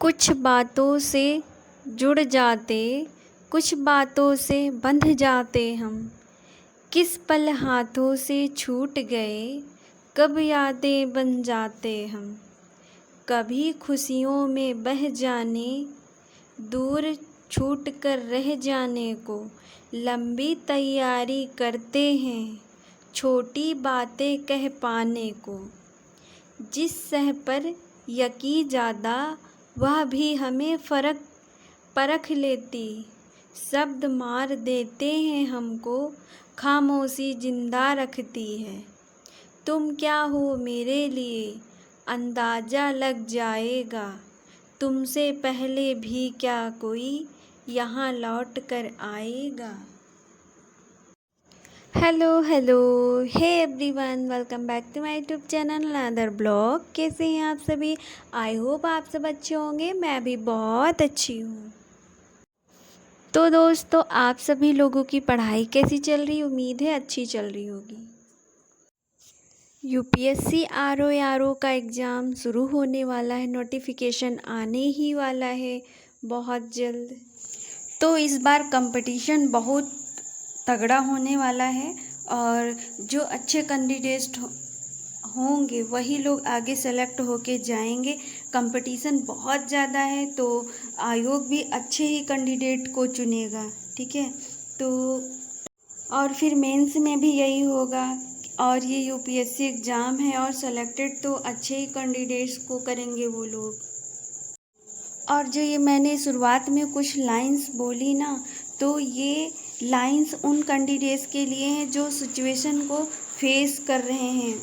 कुछ बातों से जुड़ जाते, कुछ बातों से बंध जाते हम। किस पल हाथों से छूट गए, कब यादें बन जाते हम। कभी खुशियों में बह जाने, दूर छूट कर रह जाने को लंबी तैयारी करते हैं, छोटी बातें कह पाने को। जिस सह पर यकी ज़्यादा, वह भी हमें परख लेती। शब्द मार देते हैं हमको, खामोशी जिंदा रखती है। तुम क्या हो मेरे लिए, अंदाज़ा लग जाएगा। तुमसे पहले भी क्या कोई यहाँ लौट कर आएगा। Hello hey everyone, welcome back to my YouTube channel another blog. कैसे हैं आप सभी? आई होप आप सब अच्छे होंगे। मैं भी बहुत अच्छी हूँ। तो दोस्तों, आप सभी लोगों की पढ़ाई कैसी चल रही? उम्मीद है अच्छी चल रही होगी। यूपीएससी आरओ का एग्ज़ाम शुरू होने वाला है, नोटिफिकेशन आने ही वाला है बहुत जल्द। तो इस बार कंपटीशन बहुत तगड़ा होने वाला है और जो अच्छे कैंडिडेट होंगे वही लोग आगे सेलेक्ट होके जाएंगे। कंपटीशन बहुत ज़्यादा है तो आयोग भी अच्छे ही कैंडिडेट को चुनेगा, ठीक है। तो और फिर मेंस में भी यही होगा और ये यूपीएससी एग्ज़ाम है और सेलेक्टेड तो अच्छे ही कैंडिडेट्स को करेंगे वो लोग। और जो ये मैंने शुरुआत में कुछ लाइंस बोली ना, तो ये लाइंस उन कैंडिडेट्स के लिए हैं जो सिचुएशन को फेस कर रहे हैं,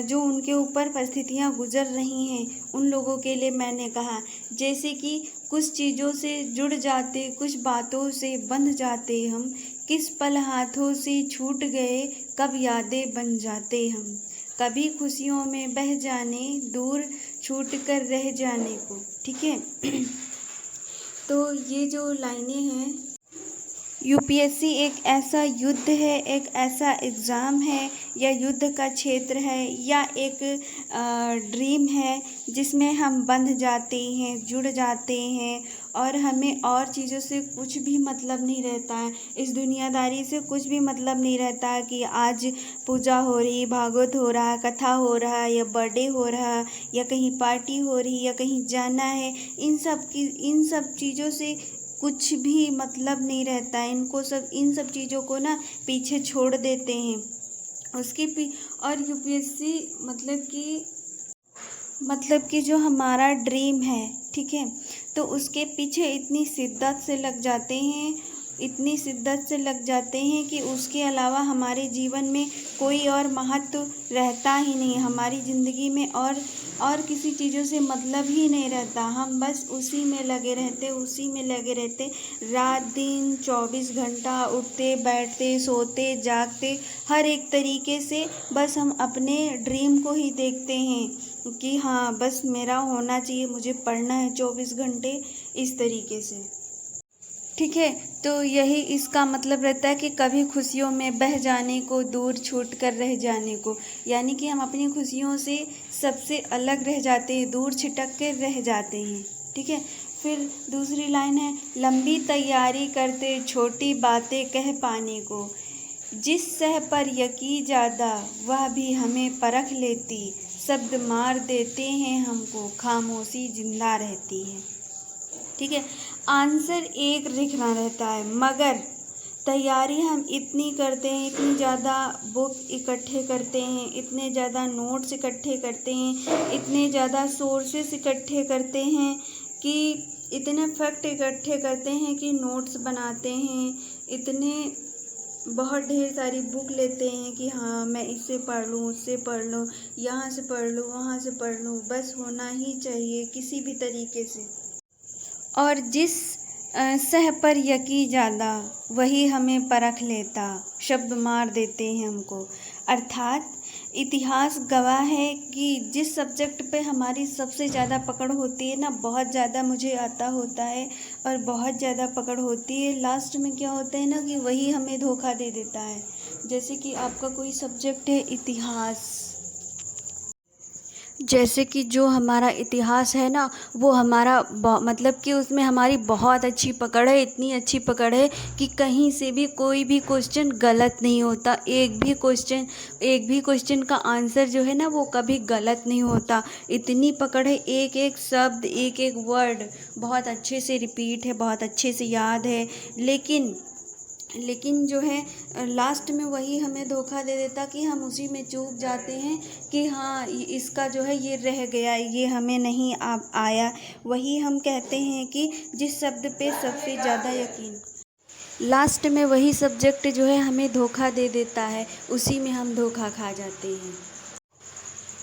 जो उनके ऊपर परिस्थितियाँ गुजर रही हैं, उन लोगों के लिए मैंने कहा। जैसे कि कुछ चीज़ों से जुड़ जाते, कुछ बातों से बंध जाते हम। किस पल हाथों से छूट गए, कब यादें बन जाते हम। कभी खुशियों में बह जाने, दूर छूट कर रह जाने को, ठीक है। तो ये जो लाइनें हैं, यूपीएससी एक ऐसा युद्ध है, एक ऐसा एग्ज़ाम है या युद्ध का क्षेत्र है या एक ड्रीम है जिसमें हम बंध जाते हैं, जुड़ जाते हैं और हमें और चीज़ों से कुछ भी मतलब नहीं रहता है। इस दुनियादारी से कुछ भी मतलब नहीं रहता है कि आज पूजा हो रही, भागवत हो रहा, कथा हो रहा या बर्थडे हो रहा या कहीं पार्टी हो रही या कहीं जाना है। इन सब चीज़ों से कुछ भी मतलब नहीं रहता है। इन सब चीज़ों को ना पीछे छोड़ देते हैं और यूपीएससी मतलब कि जो हमारा ड्रीम है, ठीक है, तो उसके पीछे इतनी शिद्दत से लग जाते हैं कि उसके अलावा हमारे जीवन में कोई और महत्व रहता ही नहीं। हमारी ज़िंदगी में और किसी चीज़ों से मतलब ही नहीं रहता। हम बस उसी में लगे रहते रात दिन 24 घंटा उठते बैठते सोते जागते हर एक तरीके से बस हम अपने ड्रीम को ही देखते हैं कि हाँ बस मेरा होना चाहिए, मुझे पढ़ना है 24 घंटे, इस तरीके से, ठीक है। तो यही इसका मतलब रहता है कि कभी खुशियों में बह जाने को, दूर छूट कर रह जाने को, यानी कि हम अपनी खुशियों से सबसे अलग रह जाते हैं, दूर छिटक के रह जाते हैं, ठीक है। फिर दूसरी लाइन है, लंबी तैयारी करते, छोटी बातें कह पाने को। जिस सह पर यकी ज़्यादा, वह भी हमें परख लेती। शब्द मार देते हैं हमको, खामोशी जिंदा रहती है, ठीक है। आंसर एक लिखना रहता है मगर तैयारी हम इतनी करते हैं, इतनी ज़्यादा बुक इकट्ठे करते हैं, इतने ज़्यादा नोट्स इकट्ठे करते हैं, इतने ज़्यादा सोर्सेस इकट्ठे करते हैं कि इतने फैक्ट इकट्ठे करते हैं कि नोट्स बनाते हैं, इतने बहुत ढेर सारी बुक लेते हैं कि हाँ मैं इससे पढ़ लूँ, उससे पढ़ लूँ, यहाँ से पढ़ लूँ, वहाँ से पढ़ लूँ, बस होना ही चाहिए किसी भी तरीके से। और जिस सह पर यकी ज़्यादा, वही हमें परख लेता। शब्द मार देते हैं हमको। अर्थात इतिहास गवाह है कि जिस सब्जेक्ट पे हमारी सबसे ज़्यादा पकड़ होती है ना, बहुत ज़्यादा मुझे आता होता है और बहुत ज़्यादा पकड़ होती है, लास्ट में क्या होता है ना कि वही हमें धोखा दे देता है। जैसे कि आपका कोई सब्जेक्ट है इतिहास, जैसे कि जो हमारा इतिहास है ना, वो हमारा मतलब कि उसमें हमारी बहुत अच्छी पकड़ है, इतनी अच्छी पकड़ है कि कहीं से भी कोई भी क्वेश्चन गलत नहीं होता। एक भी क्वेश्चन का आंसर जो है ना, वो कभी गलत नहीं होता। इतनी पकड़ है, एक एक शब्द, एक एक वर्ड बहुत अच्छे से रिपीट है, बहुत अच्छे से याद है। लेकिन जो है लास्ट में वही हमें धोखा दे देता कि हम उसी में चूक जाते हैं कि हाँ, इसका जो है ये रह गया, ये हमें नहीं आया। वही हम कहते हैं कि जिस शब्द पे सबसे ज़्यादा यकीन, लास्ट में वही सब्जेक्ट जो है हमें धोखा दे देता है, उसी में हम धोखा खा जाते हैं।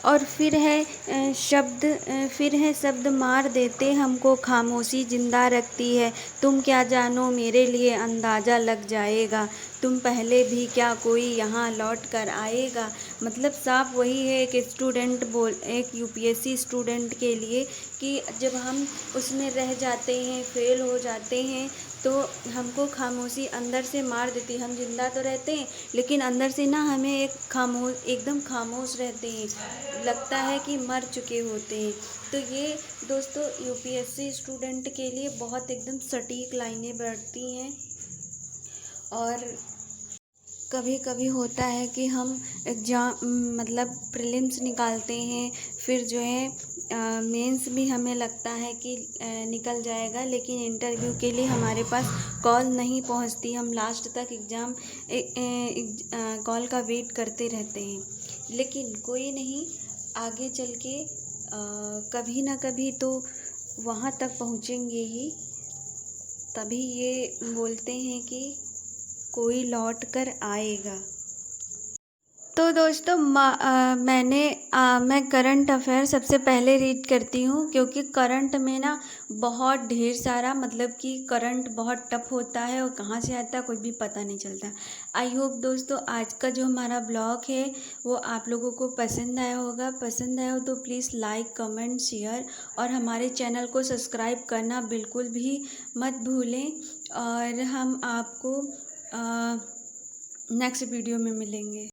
और फिर है शब्द मार देते हमको, खामोशी जिंदा रखती है। तुम क्या जानो मेरे लिए अंदाज़ा लग जाएगा, तुम पहले भी क्या कोई यहाँ लौट कर आएगा। मतलब साफ वही है एक यूपीएससी स्टूडेंट के लिए कि जब हम उसमें रह जाते हैं, फेल हो जाते हैं, तो हमको खामोशी अंदर से मार देती है। हम जिंदा तो रहते हैं, लेकिन अंदर से ना हमें एकदम खामोश रहते हैं, लगता है कि मर चुके होते हैं। तो ये दोस्तों यूपीएससी स्टूडेंट के लिए बहुत एकदम सटीक लाइनें बैठती हैं। और कभी कभी होता है कि हम एग्ज़ाम मतलब प्रीलिम्स निकालते हैं, फिर जो है मेंस भी हमें लगता है कि निकल जाएगा, लेकिन इंटरव्यू के लिए हमारे पास कॉल नहीं पहुंचती। हम लास्ट तक कॉल का वेट करते रहते हैं, लेकिन कोई नहीं, आगे चल के कभी ना कभी तो वहाँ तक पहुँचेंगे ही। तभी ये बोलते हैं कि कोई लौट कर आएगा। तो दोस्तों मैं करंट अफेयर सबसे पहले रीड करती हूँ, क्योंकि करंट में ना बहुत ढेर सारा, मतलब कि करंट बहुत टफ होता है और कहाँ से आता है कोई भी पता नहीं चलता। आई होप दोस्तों आज का जो हमारा ब्लॉग है वो आप लोगों को पसंद आया होगा। पसंद आया हो तो प्लीज़ लाइक, कमेंट, शेयर और हमारे चैनल को सब्सक्राइब करना बिल्कुल भी मत भूलें। और हम आपको नेक्स्ट वीडियो में मिलेंगे।